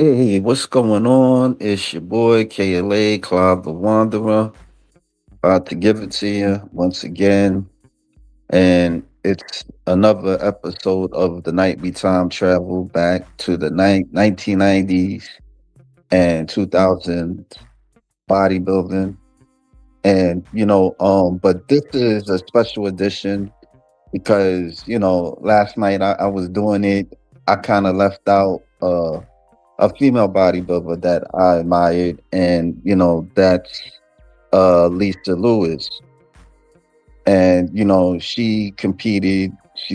Hey, what's going on? It's your boy KLA, Cloud the Wanderer. About to give it to you once again. And it's another episode of the night we time travel back to the 1990s and 2000s bodybuilding. And, but this is a special edition because, last night I was doing it. I kind of left out a female bodybuilder that I admired, and that's Lesa Lewis. And she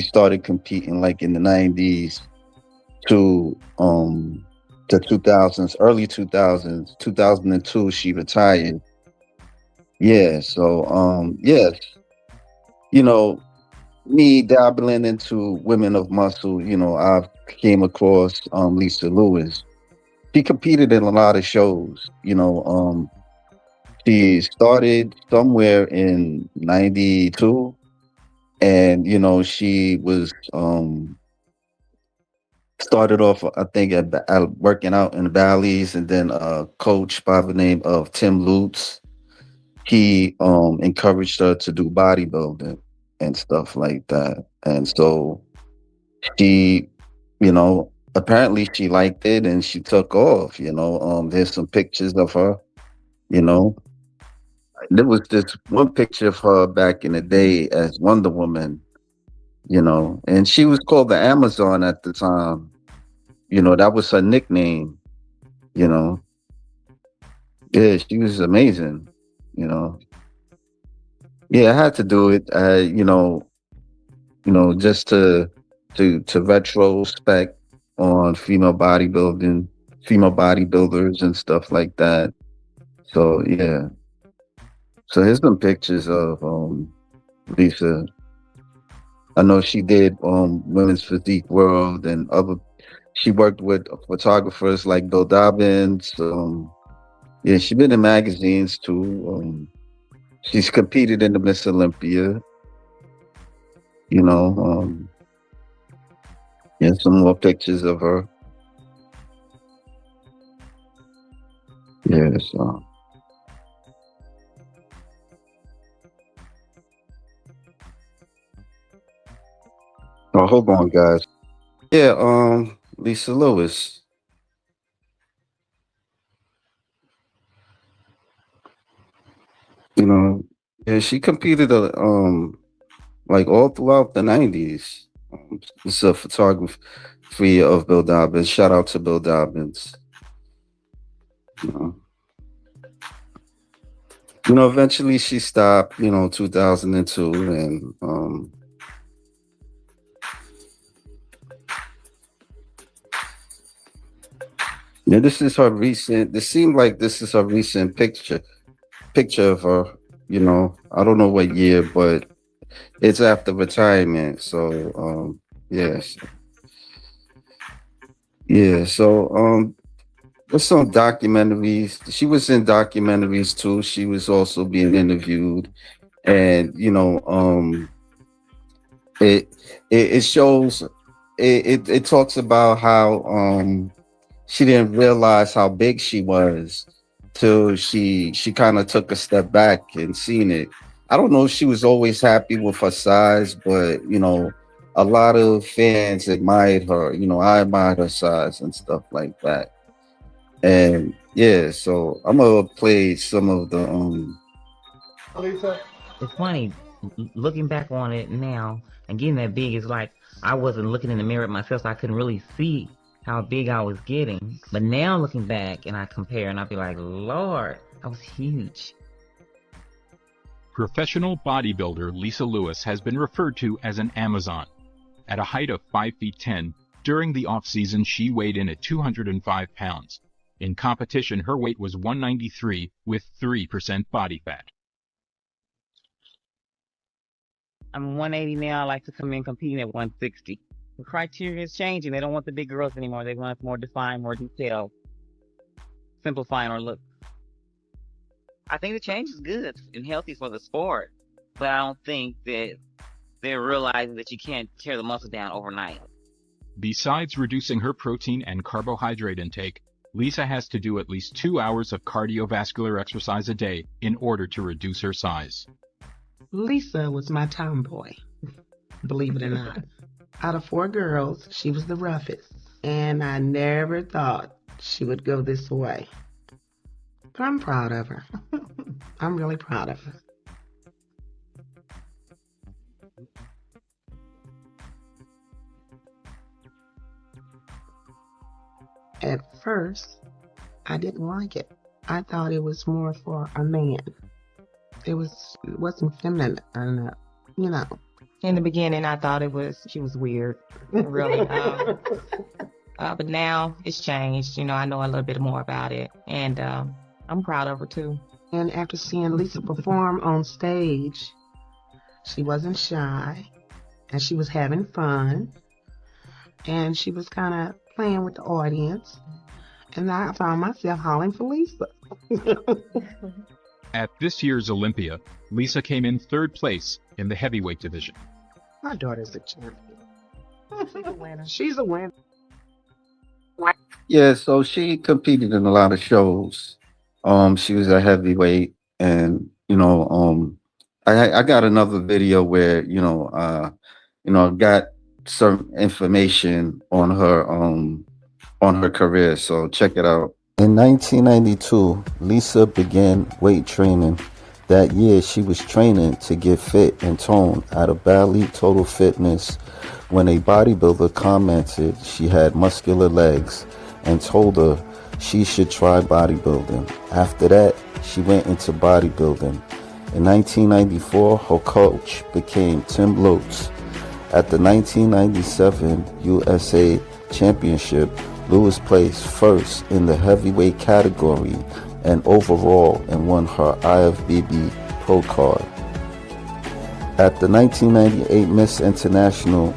started competing like in the 90s to the 2000s, early 2000s, 2002 she retired. Yeah, so yes, you know, me dabbling into women of muscle, I've came across Lesa Lewis. She competed in a lot of shows. She started somewhere in 92, and she was started off, I think, at working out in the valleys, and then a coach by the name of Tim Lutz, he encouraged her to do bodybuilding and stuff like that. And so she, apparently she liked it and she took off. There's some pictures of her, you know. There was this one picture of her back in the day as Wonder Woman, and she was called the Amazon at the time. That was her nickname, you know. Yeah, she was you know. Yeah, I had to do it, just to retrospect on female bodybuilders and stuff like that. So yeah. So here's some pictures of Lisa. I know she did Women's Physique World and other. She worked with photographers like Bill Dobbins. Yeah, she's been in magazines too. She's competed in the Miss Olympia. You know, yeah, some more pictures of her. Yeah, so. Oh, hold on, guys. Yeah, Lesa Lewis. You know, yeah, she competed like all throughout the 90s. It's a photography of Bill Dobbins. Shout out to Bill Dobbins. You know, eventually she stopped, 2002, and yeah, this seemed like this is her recent picture of her. I don't know what year, but it's after retirement. So yes. Yeah, so there's some documentaries. She was in documentaries too. She was also being interviewed, and it it shows it talks about how she didn't realize how big she was till she kind of took a step back and seen it. I don't know if she was always happy with her size, but a lot of fans admired her. I admired her size and stuff like that. And yeah, so I'm gonna play some of the It's funny looking back on it now and getting that big. Is like I wasn't looking in the mirror at myself, so I couldn't really see how big I was getting. But now looking back and I compare, and I'll be like, Lord, I was huge. Professional bodybuilder Lesa Lewis has been referred to as an Amazon. At a height of 5 feet 10, during the off-season she weighed in at 205 pounds. In competition, her weight was 193 with 3% body fat. I'm 180 now. I like to come in competing at 160. The criteria is changing. They don't want the big girls anymore. They want more defined, more detailed, simplifying our look. I think the change is good and healthy for the sport, but I don't think that they're realizing that you can't tear the muscle down overnight. Besides reducing her protein and carbohydrate intake, Lesa has to do at least 2 hours of cardiovascular exercise a day in order to reduce her size. Lesa was my tomboy, believe it or not. Out of 4 girls, she was the roughest, and I never thought she would go this way. But I'm proud of her. I'm really proud of her. At first, I didn't like it. I thought it was more for a man. It wasn't feminine enough, you know. In the beginning, I thought she was weird, really. But now it's changed. I know a little bit more about it, and I'm proud of her too. And after seeing Lesa perform on stage, she wasn't shy, and she was having fun, and she was kind of playing with the audience, and I found myself hollering for Lesa. At this year's Olympia, Lesa came in third place in the heavyweight division. My daughter's a champion. She's a winner. She's a winner. Yeah, so she competed in a lot of shows. She was a heavyweight, and I got another video where got some information on her career. So check it out. In 1992, Lesa began weight training. That year, she was training to get fit and toned at a Bali Total Fitness when a bodybuilder commented she had muscular legs and told her she should try bodybuilding. After that, she went into bodybuilding. In 1994, her coach became Tim Lutz. At the 1997 USA Championship, Lewis placed first in the heavyweight category and overall and won her IFBB Pro card. At the 1998 Miss International,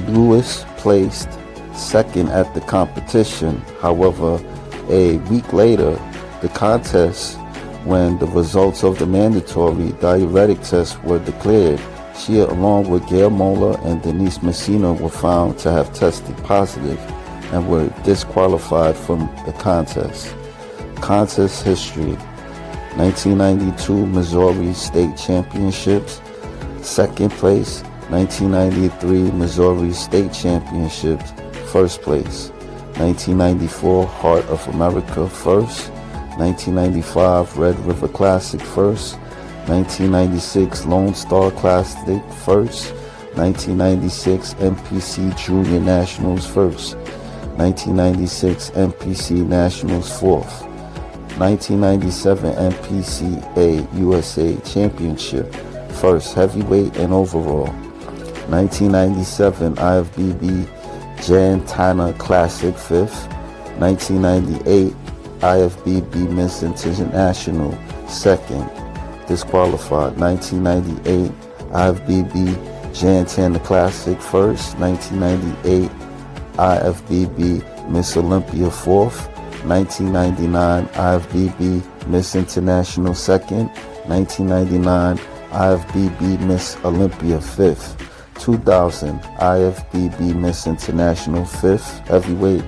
Lewis placed second at the competition. However, a week later, the contest, when the results of the mandatory diuretic test were declared, she, along with Gail Moeller and Denise Messina, were found to have tested positive and were disqualified from the contest. Contest history: 1992 Missouri State Championships, second place; 1993 Missouri State Championships, first place; 1994 Heart of America, first; 1995 Red River Classic, first; 1996 Lone Star Classic, first; 1996 MPC Junior Nationals, first; 1996 MPC Nationals, fourth; 1997 MPCA USA Championship, first heavyweight and overall; 1997 IFBB Jan Tanner Classic, fifth; 1998 IFBB Miss International, second, disqualified; 1998 IFBB Jan Tanner Classic, first; 1998 IFBB Miss Olympia, fourth; 1999 IFBB Miss International, second; 1999 IFBB Miss Olympia, fifth; 2000 IFBB Miss International, fifth heavyweight;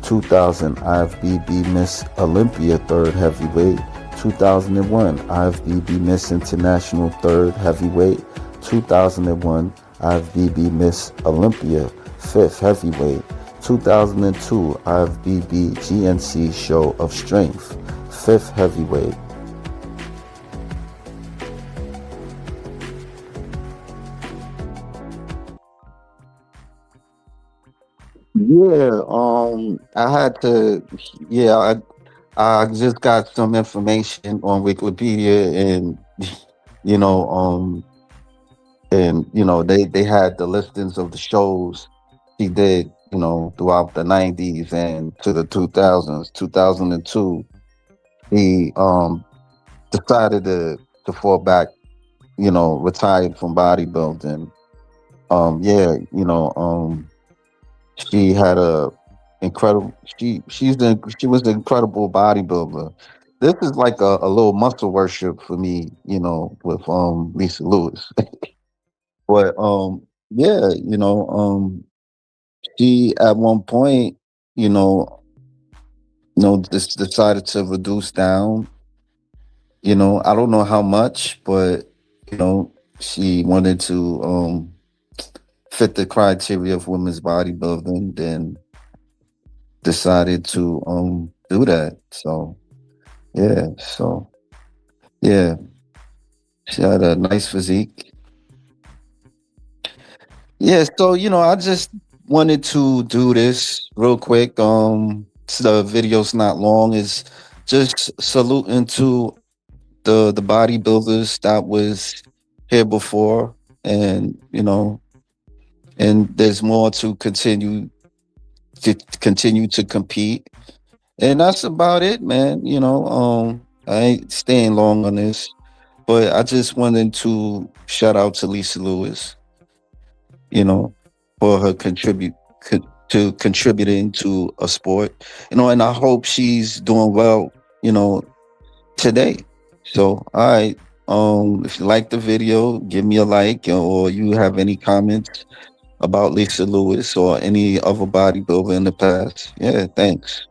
2000 IFBB Miss Olympia, third heavyweight; 2001 IFBB Miss International, third heavyweight; 2001 IFBB Miss Olympia, fifth heavyweight; 2002 IFBB GNC Show of Strength, fifth heavyweight. Yeah, I had to, yeah, I just got some information on Wikipedia, and you know, they had the listings of the shows he did, throughout the 90s and to the 2000s. 2002, he decided to fall back, retired from bodybuilding. Yeah, she had a incredible she was an incredible bodybuilder. This is like a little muscle worship for me, with Lesa Lewis. But yeah, she at one point, you know, just decided to reduce down. I don't know how much, but she wanted to fit the criteria of women's bodybuilding, then decided to do that. So yeah, yeah, she had a nice physique. Yeah, so I just wanted to do this real quick. So the video's not long. It's just saluting to the bodybuilders that was here before, and and there's more to continue to compete, and that's about it, man. I ain't staying long on this, but I just wanted to shout out to Lesa Lewis, you know, for her to contributing to a sport, and I hope she's doing well, today. So, all right. If you like the video, give me a like, or you have any comments about Lesa Lewis or any other bodybuilder in the past. Yeah, thanks.